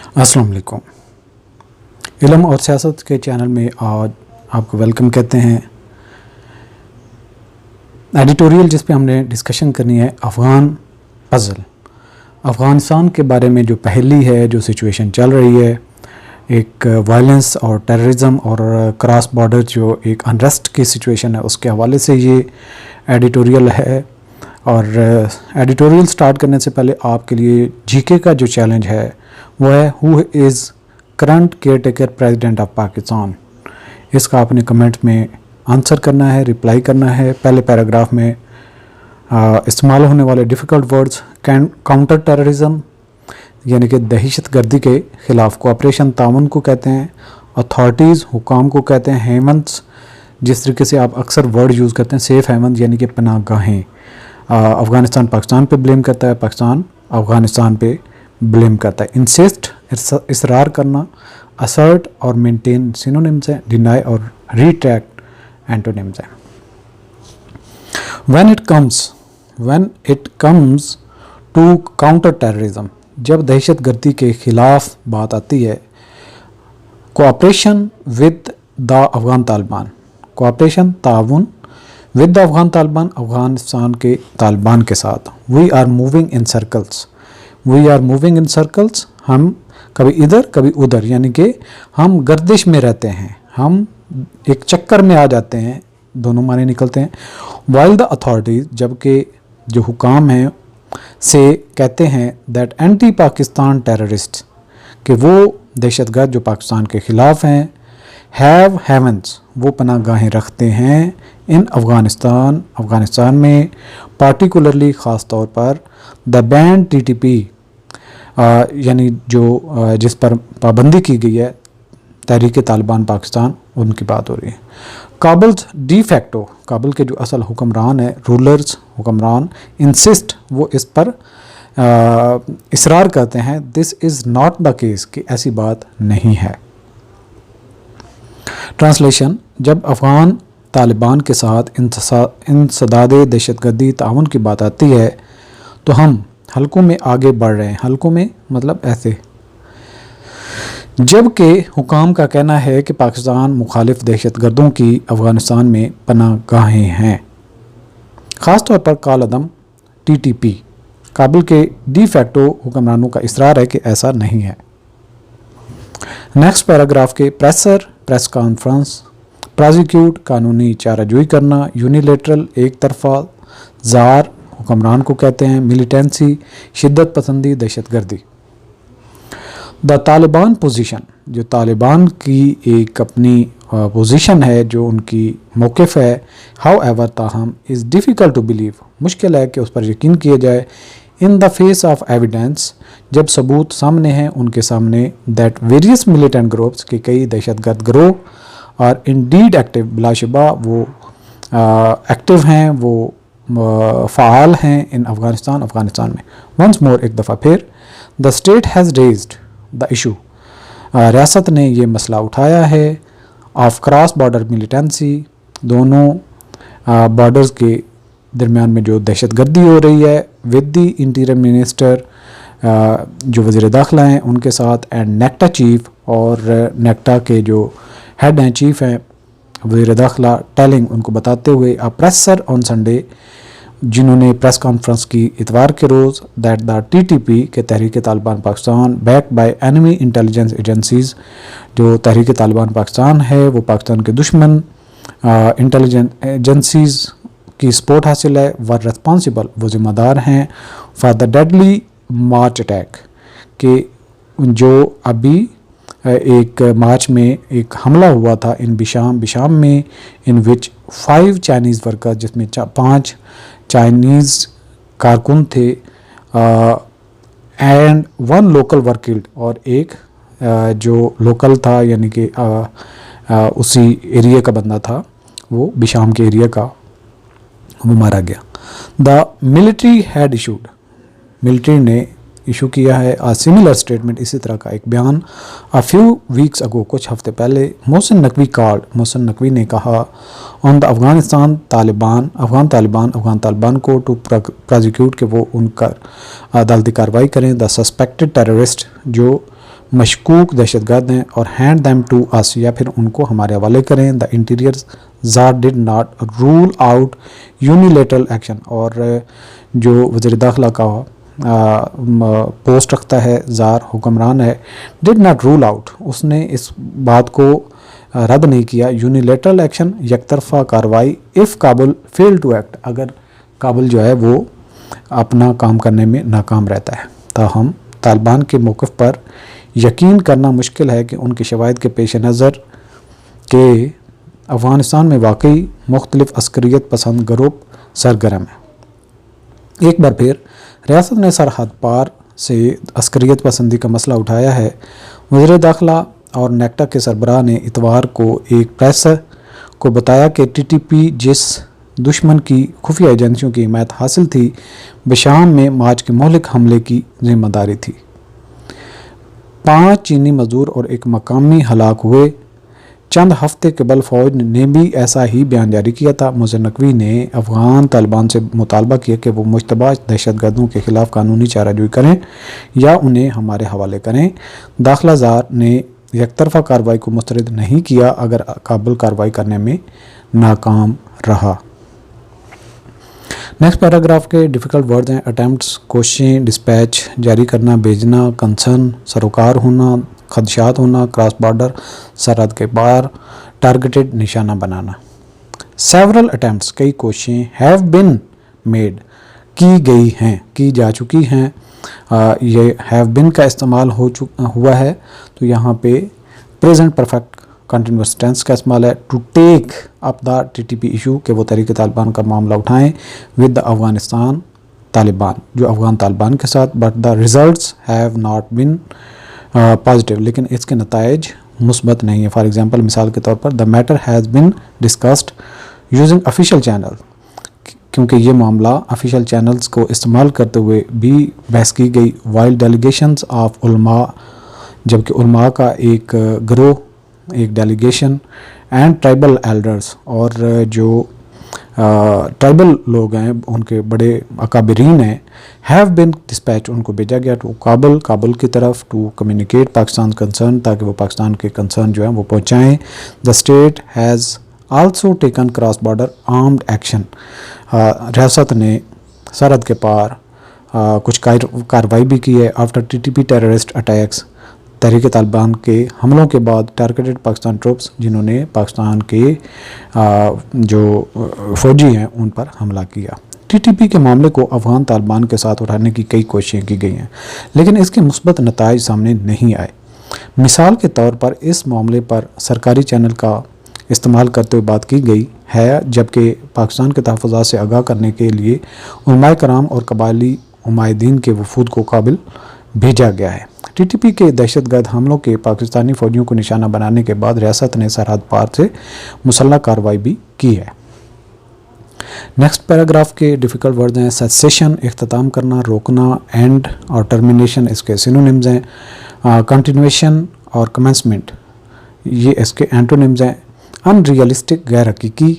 अस्सलाम वालेकुम। इल्म और सियासत के चैनल में आज आपको वेलकम कहते हैं। एडिटोरियल जिस पे हमने डिस्कशन करनी है अफ़गान पज़ल, अफ़गानिस्तान के बारे में जो पहली है, जो सिचुएशन चल रही है, एक वायलेंस और टेररिज्म और क्रॉस बॉर्डर जो एक अनरेस्ट की सिचुएशन है, उसके हवाले से ये एडिटोरियल है। और एडिटोरियल स्टार्ट करने से पहले आपके लिए जीके का जो चैलेंज है वो है who is current care taker president of Pakistan. इसका आपने कमेंट में आंसर करना है, रिप्लाई करना है। पहले पैराग्राफ में इस्तेमाल होने वाले डिफ़िकल्ट वर्ड्स काउंटर टेररिज्म यानी कि दहशत गर्दी के ख़िलाफ़ कोऑपरेशन ताउन को कहते हैं, अथॉरिटीज़ हुकाम को कहते हैं, हेमंस जिस तरीके से आप अक्सर वर्ड यूज़ करते हैं, सेफ़ हेमन यानी कि पनाह गाहें। अफ़गानिस्तान पाकिस्तान पे ब्लेम करता है, पाकिस्तान अफ़गानिस्तान पे ब्लेम करता है। इंसिस्ट इसरार करना, असर्ट और मेंटेन सिनोनिम्स हैं, डिनाई और रिट्रैक्ट एंटोनिम्स हैं। When it comes to counter terrorism, जब दहशत गर्दी के ख़िलाफ़ बात आती है, cooperation with the Afghan Taliban, cooperation ताउन विद द अफ़गान तालिबान, अफ़गानिस्तान के तालिबान के साथ। We are moving in circles, हम कभी इधर कभी उधर यानी कि हम गर्दिश में रहते हैं, हम एक चक्कर में आ जाते हैं, दोनों माने निकलते हैं। वाइल द अथॉरिटीज़, जबकि जो हुकाम हैं से कहते हैं दैट एंटी पाकिस्तान टेररिस्ट, कि वो दहशतगर्द जो पाकिस्तान के ख़िलाफ़ हैं, हैव हेवंस, वो पनाह गाहें रखते हैं इन अफ़गानिस्तान में, पार्टिकुलरली ख़ास तौर पर द बैंड TTP यानी जो जिस पर पाबंदी की गई है, तहरीक तालिबान पाकिस्तान, उनकी बात हो रही है। काबल्स डी फैक्टो, काबुल के जो असल हुक्मरान है, रूलर्स हुक्मरान, इंसिस्ट, वो इस पर इसरार करते हैं, this is not the case, कि ऐसी बात नहीं है। ट्रांसलेशन, जब अफ़गान तालिबान के साथ इंसदाद दहशतगर्दी ताउन की बात आती है तो हम हलकों में आगे बढ़ रहे हैं। हलकों में मतलब ऐसे, जबकि हुकाम का कहना है कि पाकिस्तान मुखालिफ दहशतगर्दों की अफ़गानिस्तान में पनाह गाहें हैं, ख़ास तौर पर कालअदम TTP, काबुल के डी फैक्टो हुक्मरानों का इसरार है कि ऐसा नहीं है। नेक्स्ट पैराग्राफ के प्रेस कॉन्फ्रेंस, प्रोसिक्यूट, कानूनी चाराजोई करना, यूनिलेटरल, एक तरफा, जार, हुक्मरान को कहते हैं, मिलिटेंसी, शिद्दत पसंदी, दहशतगर्दी। द तालिबान पोजीशन, जो तालिबान की एक अपनी पोजीशन है, जो उनकी मौक़िफ़ है, हाउ एवर, ताहम, इज़ डिफ़िकल्ट टू बिलीव, मुश्किल है कि उस पर यकीन किया जाए, in the face of evidence, जब सबूत सामने हैं उनके सामने, दैट वेरियस मिलिटेंट ग्रुप्स, के कई दहशतगर्द गिरोह, और इंडीड एक्टिव, बिलाशुबा वो एक्टिव हैं, वो फ़ाल हैं इन अफ़गानिस्तान में। वंस मोर, एक दफ़ा फिर, the state has raised the issue, रियासत ने ये मसला उठाया है, ऑफ क्रॉस बॉर्डर मिलिटेंसी, दोनों बॉर्डर्स के दरमियान में जो दहशतगर्दी हो रही है, विद द इंटीरियर मिनिस्टर, जो वज़ीर दाखिला हैं उनके साथ, एंड नेक्टा चीफ, और नेक्टा के जो हेड हैं, चीफ हैं वज़ीर दाखिला, टेलिंग, उनको बताते हुए, अ प्रेसर ऑन संडे, जिन्होंने प्रेस कॉन्फ्रेंस की इतवार के रोज़, दैट द TTP, के Tehreek Taliban Pakistan, back by enemy intelligence agencies, जो तहरीक तालिबान पाकिस्तान है वो पाकिस्तान के दुश्मन इंटेलिजेंस एजेंसीज़ की सपोर्ट हासिल है, वर रिस्पॉन्सिबल, वो ज़िम्मेदार हैं, for the deadly March attack, कि जो अभी एक मार्च में एक हमला हुआ था इन बिशाम में, इन विच 5 चाइनीज़ वर्कर, जिसमें 5 चाइनीज़ कारकुन थे, एंड 1 लोकल वर किल्ड, और एक जो लोकल था यानी कि उसी एरिया का बंदा था, वो बिशाम के एरिया का, वो मारा गया। The military had issued, military ने इशू किया है अ सिमिलर स्टेटमेंट, इसी तरह का एक बयान, अ फ्यू वीक्स अगो, कुछ हफ्ते पहले, मोहसिन नकवी ने कहा, ऑन द अफ़गान तालिबान को टू प्रोसिक्यूट, के वो उनका अदालती कार्रवाई करें, द सस्पेक्टेड टेररिस्ट, जो مشکوک دہشت گرد ہیں اور ہینڈ دیم ٹو اس یا پھر ان کو ہمارے حوالے کریں. The interior czar did not rule out unilateral action, اور جو وزیر داخلہ کا پوسٹ رکھتا ہے, زار حکمران ہے, ڈڈ ناٹ رول آؤٹ, اس نے اس بات کو رد نہیں کیا, یونیلیٹرل ایکشن یک طرفہ کارروائی, if Kabul fail to act, اگر کابل جو ہے وہ اپنا کام کرنے میں ناکام رہتا ہے. تاہم طالبان کے موقف پر یقین کرنا مشکل ہے کہ ان کے شواہد کے پیش نظر کہ افغانستان میں واقعی مختلف عسکریت پسند گروپ سرگرم ہیں. ایک بار پھر ریاست نے سرحد پار سے عسکریت پسندی کا مسئلہ اٹھایا ہے. وزیر داخلہ اور نیکٹا کے سربراہ نے اتوار کو ایک پریس کو بتایا کہ ٹی ٹی پی جس دشمن کی خفیہ ایجنسیوں کی حمایت حاصل تھی, بشام میں مارچ کے مہلک حملے کی ذمہ داری تھی. 5 چینی مزدور اور ایک مقامی ہلاک ہوئے. چند ہفتے قبل فوج نے بھی ایسا ہی بیان جاری کیا تھا. مظہر نقوی نے افغان طالبان سے مطالبہ کیا کہ وہ مشتبہ دہشت گردوں کے خلاف قانونی چارہ جوئی کریں یا انہیں ہمارے حوالے کریں. داخلہ زار نے یک طرفہ کارروائی کو مسترد نہیں کیا اگر کابل کارروائی کرنے میں ناکام رہا. نیکسٹ پیراگراف کے ڈیفیکلٹ ورڈز ہیں اٹیمپٹس, کوششیں, ڈسپیچ, جاری کرنا, بھیجنا, کنسرن, سروکار ہونا, خدشات ہونا, کراس بارڈر, سرحد کے باہر, ٹارگیٹڈ, نشانہ بنانا. سیورل اٹیمپٹس, کئی کوششیں, ہیو بن میڈ, کی گئی ہیں, کی جا چکی ہیں. یہ ہیو بن کا استعمال ہوا ہے تو یہاں پہ پریزنٹ پرفیکٹ کنٹینیوس ٹینس کا استعمال ہے. To take up the T T P issue, کہ وہ تحریک طالبان کا معاملہ اٹھائیں ود دا افغانستان طالبان, جو افغان طالبان کے ساتھ. But the results have not been positive, لیکن اس کے نتائج مثبت نہیں ہیں. فار ایگزامپل, مثال کے طور پر, the matter has been discussed using official channel, کیونکہ یہ معاملہ آفیشیل چینلز کو استعمال کرتے ہوئے بھی بحث کی گئی. وائل ڈیلیگیشنز آف علماء, جبکہ علماء کا ایک گروہ, ایک ڈیلیگیشن, اینڈ ٹرائبل ایلڈرز, اور جو ٹرائبل لوگ ہیں ان کے بڑے اکابرین ہیں, ہیو بن ڈسپیچ, ان کو بھیجا گیا ٹو کابل کی طرف, ٹو کمیونیکیٹ پاکستان کنسرن, تاکہ وہ پاکستان کے کنسرن جو ہیں وہ پہنچائیں. The state has also taken cross border armed action, ریاست نے سرحد کے پار کچھ کارروائی بھی کی ہے. آفٹر ٹی ٹی پی ٹیررسٹ اٹیکس, تحریک طالبان کے حملوں کے بعد ٹارگیٹڈ پاکستان ٹروپس, جنہوں نے پاکستان کے جو فوجی ہیں ان پر حملہ کیا. ٹی ٹی پی کے معاملے کو افغان طالبان کے ساتھ اٹھانے کی کئی کوششیں کی گئی ہیں, لیکن اس کے مثبت نتائج سامنے نہیں آئے. مثال کے طور پر اس معاملے پر سرکاری چینل کا استعمال کرتے ہوئے بات کی گئی ہے, جبکہ پاکستان کے تحفظات سے آگاہ کرنے کے لیے علماء کرام اور قبائلی عمائدین کے وفود کو کابل بھیجا گیا ہے. ٹی ٹی پی کے دہشت گرد حملوں کے پاکستانی فوجیوں کو نشانہ بنانے کے بعد ریاست نے سرحد پار سے مسلح کارروائی بھی کی ہے. نیکسٹ پیراگراف کے ڈیفیکلٹ ورڈز ہیں سیسیشن, اختتام کرنا, روکنا, اینڈ اور ٹرمینیشن اس کے سینونیمز ہیں. کنٹینویشن اور کمنسمنٹ یہ اس کے اینٹونیمز ہیں. ان ریئلسٹک, غیر حقیقی,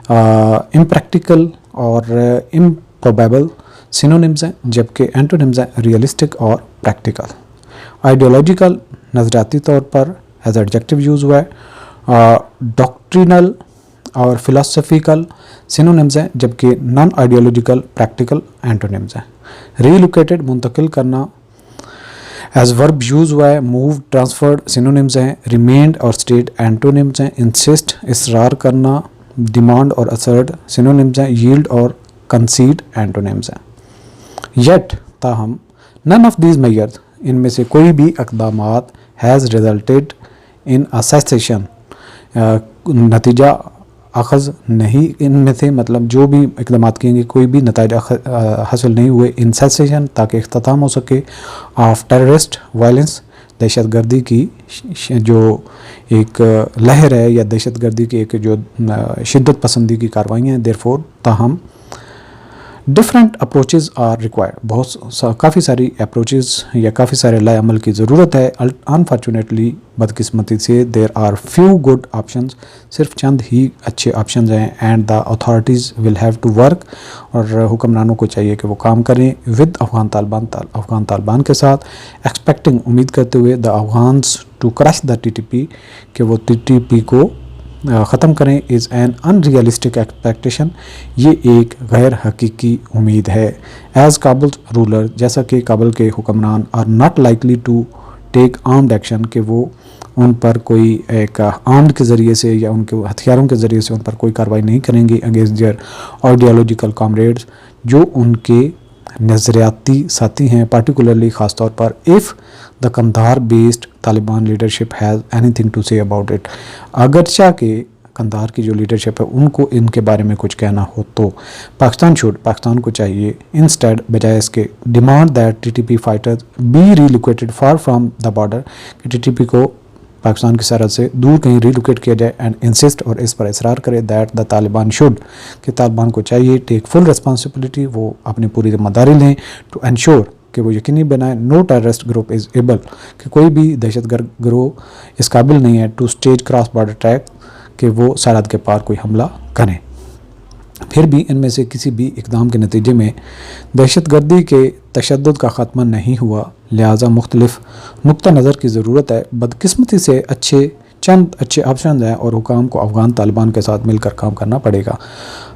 امپریکٹیکل اور امپروبیبل سینونیمز ہیں, جبکہ اینٹونیمز ہیں ریئلسٹک اور پریکٹیکل. آئیڈیولوجیکل, نظریاتی طور پر ایز ایڈجیکٹو یوز ہوا ہے. ڈاکٹرینل اور فلاسفیکل سینونیمز ہیں, جبکہ نان آئیڈیولوجیکل پریکٹیکل اینٹونیمز ہیں. ریلوکیٹڈ, منتقل کرنا ایز ورب یوز ہوا ہے. موو, ٹرانسفرڈ سینونیمز ہیں. ریمینڈ اور اسٹیڈ اینٹونیمز ہیں. انسسٹ, اصرار کرنا. ڈیمانڈ اور اسرٹ سینونیمز ہیں. ییلڈ اور کنسیڈ اینٹونیمز ہیں. یٹ, تاہم, نن آف دیز میئرز, ان میں سے کوئی بھی اقدامات ہیز ریزلٹیڈ ان سیسیشن, نتیجہ اخذ نہیں ان میں سے, مطلب جو بھی اقدامات کیے گے کوئی بھی نتائج حاصل نہیں ہوئے ان سیسیشن, تاکہ اختتام ہو سکے آف ٹیررسٹ وائلنس, دہشت گردی کی جو ایک لہر ہے یا دہشت گردی کی ایک جو شدت پسندی کی کارروائیاں ہیں. دیر فور, تاہم डिफरेंट अप्रोचेज़ आर रिक्वायर्ड, काफ़ी सारी अप्रोचेज़ या काफ़ी सारे लाए अमल की ज़रूरत है। अनफॉर्चुनेटली बदकिस्मती से there are few good options, सिर्फ चंद ही अच्छे ऑप्शंस हैं। And the authorities will have to work, और हुक्मरानों को चाहिए कि वो काम करें विद अफ़गान तालिबान के साथ, एक्सपेक्टिंग उम्मीद करते हुए the Afghans to crush the TTP, कि वो TTP को ख़त्म करें, इज़ एन अनरियलिस्टिक एक्सपेक्टेशन, ये एक गैर हकीकी उम्मीद है। एज़ काबुल रूलर, जैसा कि काबुल के हुक्मरान are not likely to take armed action, कि वो उन पर कोई एक आर्म्ड के ज़रिए से या उनके हथियारों के ज़रिए से उन पर कोई कार्रवाई नहीं करेंगे अगेंस्ट देयर आइडियोलॉजिकल कॉमरेड्स, जो उनके नज़रियाती साथी हैं, पार्टिकुलरली ख़ास तौर पर if the Kandahar based Taliban leadership has anything to say about it. अगरचा के कंधार की जो लीडरशिप है उनको इनके बारे में कुछ कहना हो तो पाकिस्तान को चाहिए इंस्टेड, बजाय इसके, demand that TTP fighters be relocated far from the border, कि TTP को पाकिस्तान की सरहद से दूर कहीं रीलोकेट किया जाए, एंड इंसिस्ट, और इस पर इसरार करे, दैट द तालिबान शुड, कि तालिबान को चाहिए टेक फुल रिस्पॉन्सिबिलिटी, वो अपनी पूरी जिम्मेदारी लें, टू एंश्योर, कि वो यकीनी बनाए, no terrorist group is able, कि कोई भी दहशतगर्द गिरोह इस काबिल नहीं है, to stage cross border attack, कि वो सरहद के पार कोई हमला करें। फिर भी इनमें से किसी भी इक़दाम के नतीजे में दहशतगर्दी के तशद्दुद का ख़ात्मा नहीं हुआ, लिहाजा मुख्तलिफ नुक्ता नज़र की ज़रूरत है। बदकिस्मती से चंद अच्छे ऑप्शन हैं, और हुकाम को अफ़गान तालिबान के साथ मिलकर काम करना पड़ेगा।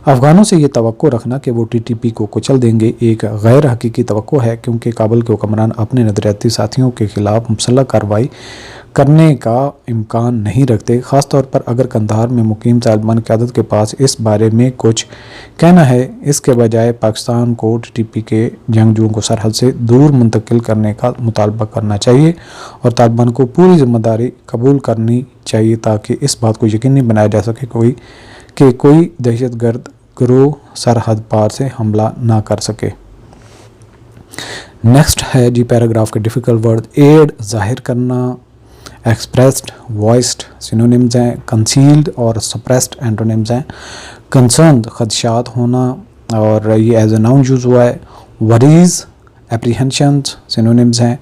अफ़गानों से ये तवक्को रखना कि वो TTP को कुचल देंगे एक गैर हकीकी तवक्को है, क्योंकि काबुल के हुक्मरान अपने नज़रियाती साथियों के ख़िलाफ़ मुसल्लह कार्रवाई करने का इम्कान नहीं रखते, ख़ास तौर पर अगर कंधार में मुकीम तालिबान क़यादत के पास इस बारे में कुछ कहना है। इसके बजाय पाकिस्तान को TTP के जंगजुओं को सरहद से दूर मुंतकिल करने का मुतालबा करना चाहिए, और तालिबान को पूरी जिम्मेदारी कबूल करनी चाहिए, ताकि इस बात को यकीनी बनाया जा सके कि कोई दहशतगर्द गिरोह सरहद पार से हमला ना कर सके। नेक्स्ट है जी पैराग्राफ के डिफ़िकल्ट वर्ड। एड, ज़ाहिर करना, एक्सप्रेस्ड, वॉइस्ड सिनोनिम्स हैं, कंसील्ड और सप्रेस्ड एंटोनिम्स हैं। कंसर्न, खदशात होना, और ये एज ए नाउन यूज़ हुआ है। वरीज, एप्रीहेंशंस सिनोनिम्स हैं।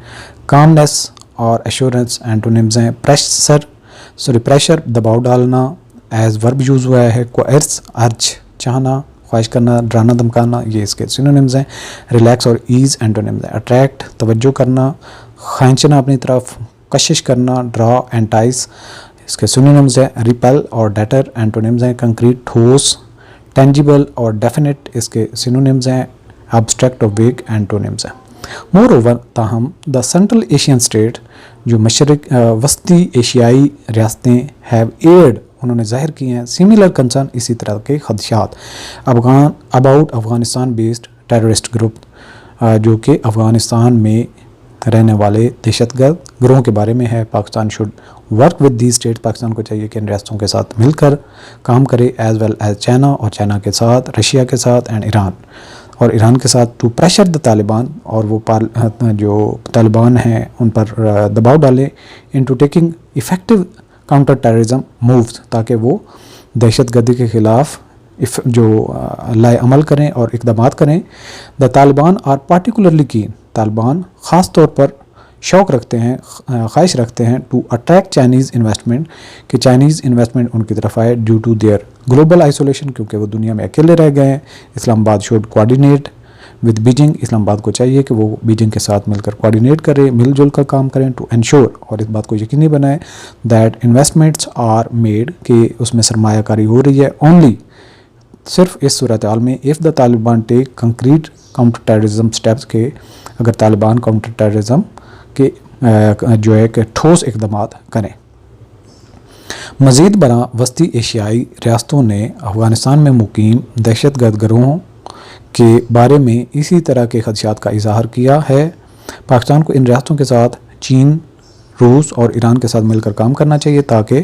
कामनेस और एश्योरेंस एंटोनिम्स हैं। प्रेशर, दबाव डालना, एज वर्ब यूज़ हुआ है। कोएर्स, अर्ज, चाहना, ख्वाहिश करना, डराना, धमकाना, ये इसके सिनोनिम्स हैं। रिलैक्स और ईज़ एंटोनिम्स हैं। अट्रैक्ट, तवज्जो करना, खींचना अपनी तरफ, कशिश करना, ड्रा, एंटाइस, इसके सिनोनिम्स हैं। रिपेल और डेटर एंटोनिम्स हैं। कंक्रीट, ठोस, टेंजिबल और डेफिनेट, इसके सिनोनिम्स हैं। एब्स्ट्रैक्ट और वेग एंटोनिम्स हैं। मोर ओवर, ताहम द सेंट्रल एशियन स्टेट, जो मशरक वस्ती एशियाई रियासतें, हैव एड, उन्होंने ज़ाहिर किए हैं, सिमिलर कंसर्न, इसी तरह के खदशात, about Afghanistan based terrorist group, जो कि अफ़गानिस्तान में रहने वाले दहशतगर्द गिरोहों के बारे में है। Pakistan should work with the state, Pakistan को चाहिए कि इन रियासतों के साथ मिलकर काम करे, एज़ वेल एज़ चाइना, और चाइना के साथ, रशिया के साथ, एंड ईरान, और ईरान के साथ, टू प्रेशर द तालिबान, और वो जो तालिबान हैं उन पर दबाव डालें, into taking effective counter terrorism moves, ताकि वो दहशतगर्दी के ख़िलाफ़ जो लाए अमल करें और इक़दामात करें। द तालिबान आर पार्टिकुलरली कीन, तालिबान ख़ास तौर पर शौक़ रखते हैं, ख्वाहिश रखते हैं, टू अट्रैक्ट चाइनीज़ इन्वेस्टमेंट, कि चाइनीज़ इन्वेस्टमेंट उनकी तरफ आए, due to their global isolation, क्योंकि वो दुनिया में अकेले रह गए हैं। Islamabad should coordinate with Beijing, Islamabad को चाहिए कि वो बीजिंग के साथ मिलकर कोऑर्डिनेट करें, मिलजुल कर काम करें, टू एंश्योर, और इस बात को यकीनी बनाएं, दैट इन्वेस्टमेंट्स आर मेड, कि उसमें सरमायाकारी हो रही है, ओनली, सिर्फ इस सूरत हाल में, if the Taliban take concrete counter terrorism steps, के अगर तालिबान काउंटर टेररिज्म के जो है कि ठोस इक़दामात करें। मज़ीद बरा वस्ती एशियाई रियासतों ने अफ़गानिस्तान में मुकीम दहशतगर्द गिरोहों के बारे में इसी तरह के खदशात का इज़हार किया है। पाकिस्तान को इन रियासतों के साथ चीन, रूस और ईरान के साथ मिलकर काम करना चाहिए, ताकि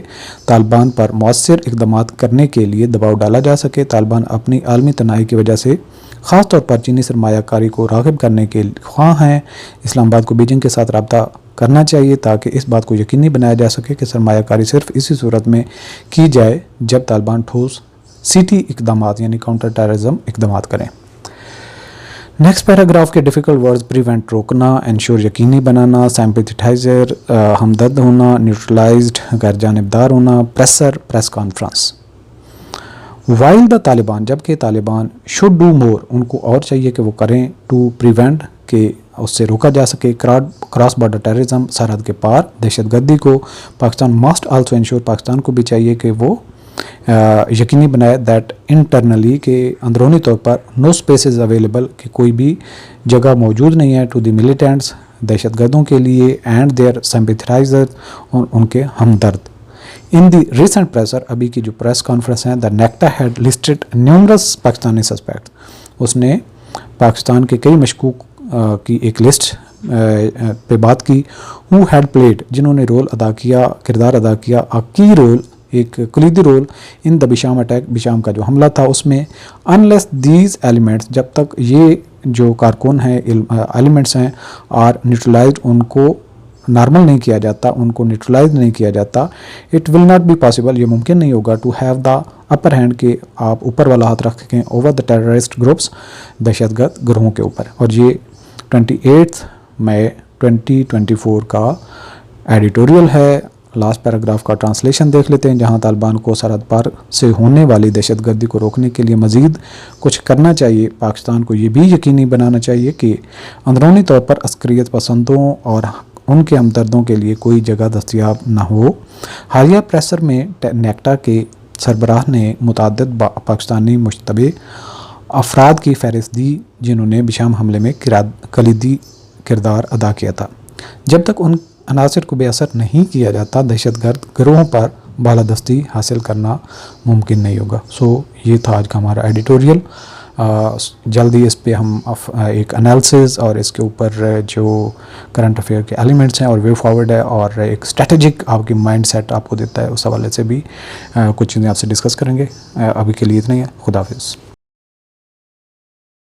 तालिबान पर मौसर इक़दामात करने के लिए दबाव डाला जा सके। तालिबान अपनी आलमी तनाई की वजह से ख़ास तौर पर चीनी सरमायाकारी को राग़िब करने के ख्वाह हैं। इस्लामाबाद को बीजिंग के साथ रब्ता करना चाहिए, ताकि इस बात को यकीनी बनाया जा सके कि सरमायाकारी सिर्फ इसी सूरत में की जाए जब तालिबान ठोस सीटी इक़दामात यानी काउंटर टेररिज्म इक़दामात करें। نیکسٹ پیراگراف کے ڈیفیکلٹ ورڈز: پریونٹ روکنا، انشور یقینی بنانا، سمپیتھائزر ہمدرد ہونا، نیوٹرلائزڈ غیر جانبدار ہونا، pressure press conference. While the Taliban, جبکہ طالبان شوڈ ڈو مور، ان کو اور چاہیے کہ وہ کریں، ٹو پریونٹ کہ اس سے روکا جا سکے، کراس بارڈر ٹیررزم، سرحد کے پار دہشت گردی کو. Pakistan must also ensure, Pakistan کو بھی چاہیے کہ وہ یقینی بنائے دیٹ انٹرنلی کہ اندرونی طور پر نو اسپیسز اویلیبل کہ کوئی بھی جگہ موجود نہیں ہے ٹو دی ملیٹنٹس دہشت گردوں کے لیے اینڈ دیئر سمپیتھائزر اور ان کے ہمدرد. ان دی ریسنٹ پریسر، ابھی کی جو پریس کانفرنس ہے، the NACTA head listed numerous Pakistani suspect, اس نے پاکستان کے کئی مشکوک کی ایک لسٹ پہ بات کی. ہو ہیڈ پلیڈ، جنہوں نے رول ادا کیا، کردار ادا کیا، کی رول، ایک کلیدی role in the Besham attack, Besham کا جو حملہ تھا اس میں. انلیس دیز ایلیمنٹس، جب تک یہ جو کارکن ہیں ایلیمنٹس ہیں آر نیوٹرلائزڈ، ان کو نارمل نہیں کیا جاتا، ان کو نیوٹرلائز نہیں کیا جاتا، it will not be possible, یہ ممکن نہیں ہوگا to have the upper hand کہ آپ اوپر والا ہاتھ رکھ سکیں اوور دا ٹیررسٹ گروپس، دہشت گرد گروہوں کے اوپر. اور یہ 28 مئی 2024 کا ایڈیٹوریل ہے. لاسٹ پیراگراف کا ٹرانسلیشن دیکھ لیتے ہیں، جہاں طالبان کو سرحد پار سے ہونے والی دہشت گردی کو روکنے کے لیے مزید کچھ کرنا چاہیے. پاکستان کو یہ بھی یقینی بنانا چاہیے کہ اندرونی طور پر عسکریت پسندوں اور ان کے ہمدردوں کے لیے کوئی جگہ دستیاب نہ ہو. حالیہ پریسر میں نیکٹا کے سربراہ نے متعدد پاکستانی مشتبہ افراد کی فہرست دی جنہوں نے بشام حملے میں کلیدی کردار ادا کیا تھا. جب تک ان عناصر کو بے اثر نہیں کیا جاتا، دہشت گرد گروہوں پر بالادستی حاصل کرنا ممکن نہیں ہوگا. یہ تھا آج کا ہمارا ایڈیٹوریل. جلدی اس پہ ہم ایک انالیسز اور اس کے اوپر جو کرنٹ افیئر کے ایلیمنٹس ہیں اور وے فارورڈ ہے اور ایک اسٹریٹجک آپ کی مائنڈ سیٹ آپ کو دیتا ہے، اس حوالے سے بھی کچھ چیزیں آپ سے ڈسکس کریں گے. ابھی کے لیے اتنا ہی ہے. خدا حافظ.